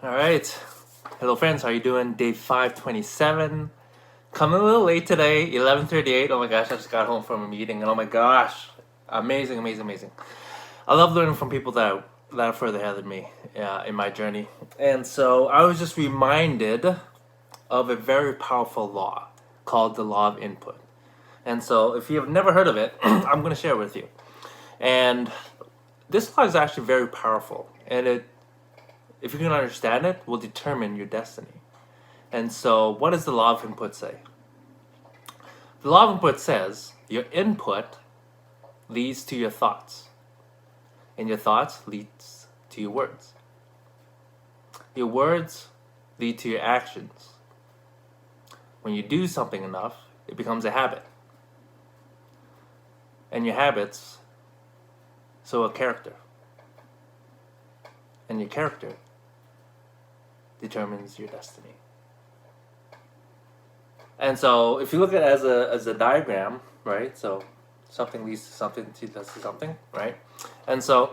All right. Hello, friends. How you doing? Day 527. Coming a little late today, 11:38. Oh my gosh, I just got home from a meeting, and oh my gosh, amazing, amazing, amazing. I love learning from people that are further ahead than me in my journey. And so I was just reminded of a very powerful law called the law of input. And so if you have never heard of it, I'm going to share it with you. And this law is actually very powerful, and if you can understand it, will determine your destiny. And so, what does the law of input say? The law of input says your input leads to your thoughts, and your thoughts leads to your words. Your words lead to your actions. When you do something enough, it becomes a habit. And your habits sow a character. And your character determines your destiny. And so if you look at it as a diagram, right? So something leads to something, leads to something, right? And so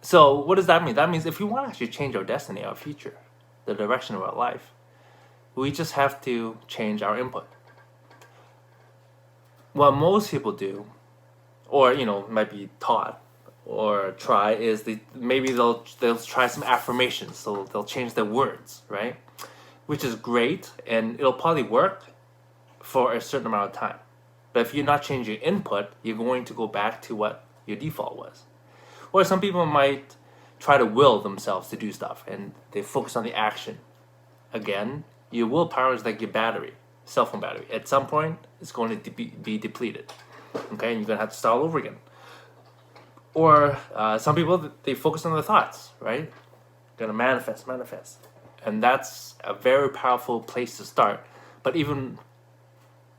so what does that mean? That means if we want to actually change our destiny, our future, the direction of our life, we just have to change our input. What most people do, or might be taught or try, is maybe they'll try some affirmations. So they'll change their words, right? Which is great, and it'll probably work for a certain amount of time. But if you're not changing your input, you're going to go back to what your default was. Or some people might try to will themselves to do stuff, and they focus on the action. Again, your willpower is like your battery, cell phone battery. At some point, it's going to be depleted. Okay, and you're going to have to start all over again. Or some people, they focus on their thoughts, right? Going to manifest. And that's a very powerful place to start. But even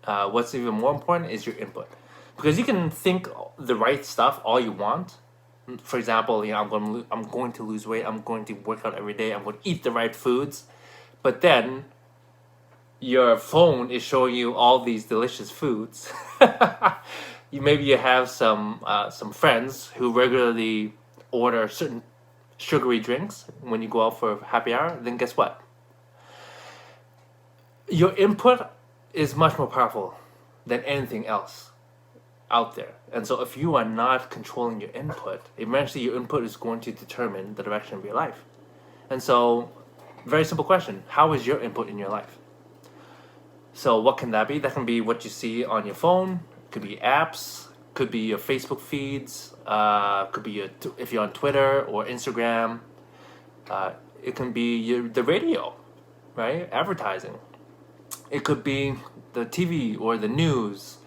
what's even more important is your input, because you can think the right stuff all you want. For example, I'm going to lose weight. I'm going to work out every day. I'm going to eat the right foods. But then your phone is showing you all these delicious foods. Maybe you have some friends who regularly order certain sugary drinks when you go out for happy hour. Then guess what? Your input is much more powerful than anything else out there. And so if you are not controlling your input, eventually your input is going to determine the direction of your life. And so, very simple question: how is your input in your life? So what can that be? That can be what you see on your phone. Could be apps, could be your Facebook feeds, could be if you're on Twitter or Instagram. It can be the radio, right? Advertising. It could be the TV or the news,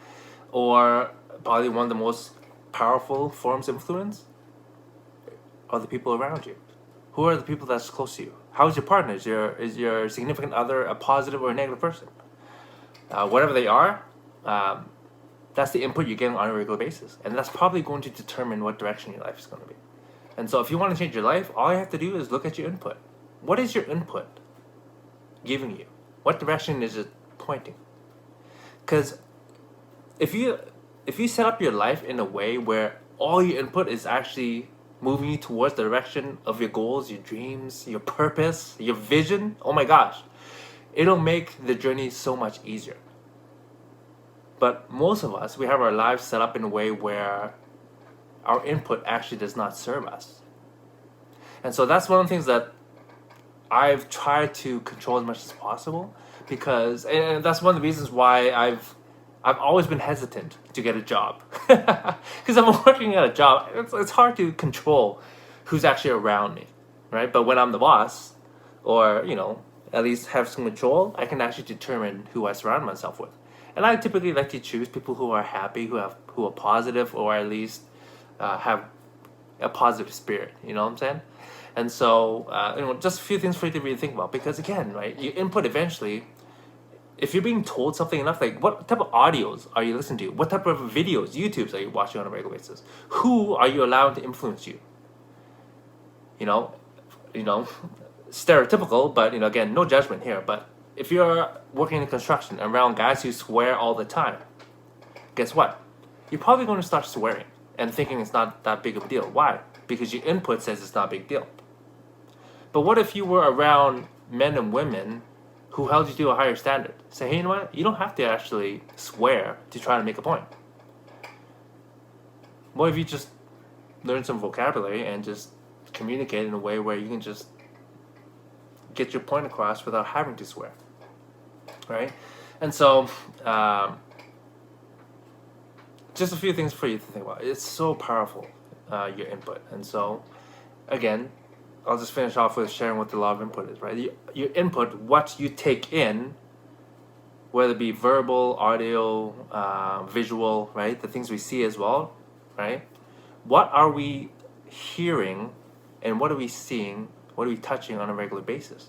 or probably one of the most powerful forms of influence are the people around you. Who are the people that's close to you? How's your partner? Is your significant other a positive or a negative person? Whatever they are, that's the input you're getting on a regular basis. And that's probably going to determine what direction your life is going to be. And so if you want to change your life, all you have to do is look at your input. What is your input giving you? What direction is it pointing? Because if you set up your life in a way where all your input is actually moving you towards the direction of your goals, your dreams, your purpose, your vision, oh my gosh, it'll make the journey so much easier. But most of us, we have our lives set up in a way where our input actually does not serve us. And so that's one of the things that I've tried to control as much as possible, because, and that's one of the reasons why I've always been hesitant to get a job. Because I'm working at a job, it's hard to control who's actually around me, right? But when I'm the boss, or, at least have some control, I can actually determine who I surround myself with. And I typically like to choose people who are happy, who are positive, or at least have a positive spirit. You know what I'm saying? And so, just a few things for you to really think about. Because again, right, your input eventually, if you're being told something enough, like what type of audios are you listening to? What type of videos, YouTubes are you watching on a regular basis? Who are you allowing to influence you? Stereotypical, but again, no judgment here. But if you're working in construction around guys who swear all the time, guess what? You're probably going to start swearing and thinking it's not that big of a deal. Why? Because your input says it's not a big deal. But what if you were around men and women who held you to a higher standard? Say, hey, you know what? You don't have to actually swear to try to make a point. What if you just learn some vocabulary and just communicate in a way where you can just get your point across without having to swear, right? And so, just a few things for you to think about. It's so powerful, your input. And so, again, I'll just finish off with sharing what the law of input is, right? Your input, what you take in, whether it be verbal, audio, visual, right? The things we see as well, right? What are we hearing and what are we seeing? What are we touching on a regular basis?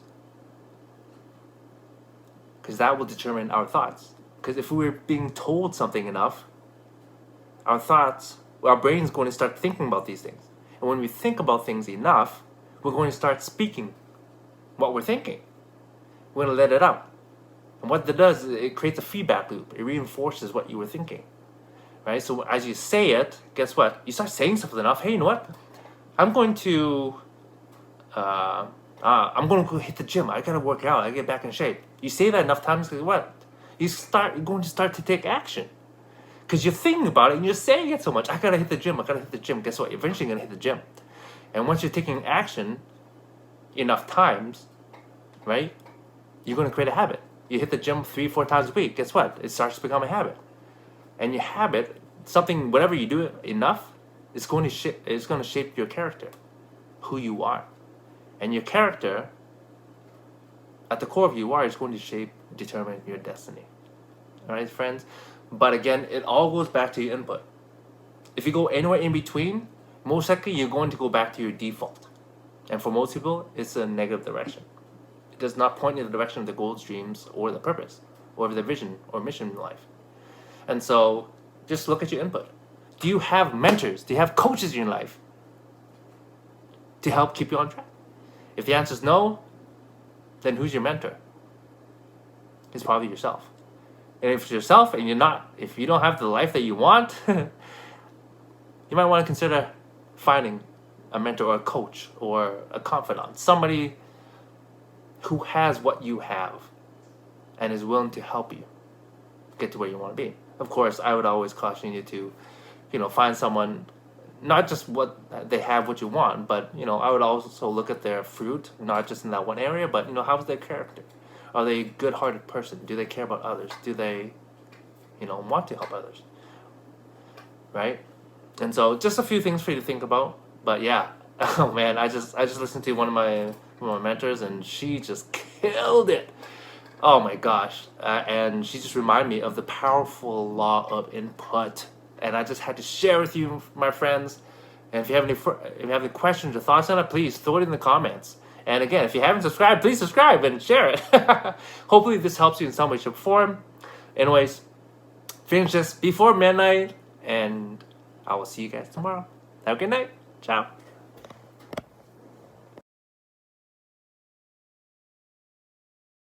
Because that will determine our thoughts. Because if we were being told something enough, our thoughts, our brain's going to start thinking about these things. And when we think about things enough, we're going to start speaking what we're thinking. We're going to let it out. And what that does is it creates a feedback loop. It reinforces what you were thinking. Right? So as you say it, guess what? You start saying something enough. Hey, you know what? I'm going to go hit the gym. I gotta work out. I get back in shape. You say that enough times, because what? You're going to start to take action. Because you're thinking about it and you're saying it so much. I gotta hit the gym. I gotta hit the gym. Guess what? You're eventually gonna hit the gym. And once you're taking action enough times, right? You're gonna create a habit. You hit the gym 3-4 times a week. Guess what? It starts to become a habit. And your habit, something, whatever you do enough, it's going to shape your character, who you are. And your character, at the core of who you are, is going to determine your destiny. All right, friends? But again, it all goes back to your input. If you go anywhere in between, most likely you're going to go back to your default. And for most people, it's a negative direction. It does not point in the direction of the goals, dreams, or the purpose, or the vision or mission in life. And so, just look at your input. Do you have mentors? Do you have coaches in your life to help keep you on track? If the answer is no, then who's your mentor? It's probably yourself. And if it's yourself and if you don't have the life that you want, you might want to consider finding a mentor or a coach or a confidant, somebody who has what you have and is willing to help you get to where you want to be. Of course, I would always caution you to, find someone, not just what they have, what you want, but, I would also look at their fruit, not just in that one area, but, how's their character? Are they a good-hearted person? Do they care about others? Do they, want to help others? Right? And so just a few things for you to think about. But yeah, oh man, I just listened to one of my mentors and she just killed it. Oh my gosh. And she just reminded me of the powerful law of input. And I just had to share with you, my friends. And if you have any questions or thoughts on it, please throw it in the comments. And again, if you haven't subscribed, please subscribe and share it. Hopefully this helps you in some way, shape, or form. Anyways, finish this before midnight, and I will see you guys tomorrow. Have a good night. Ciao.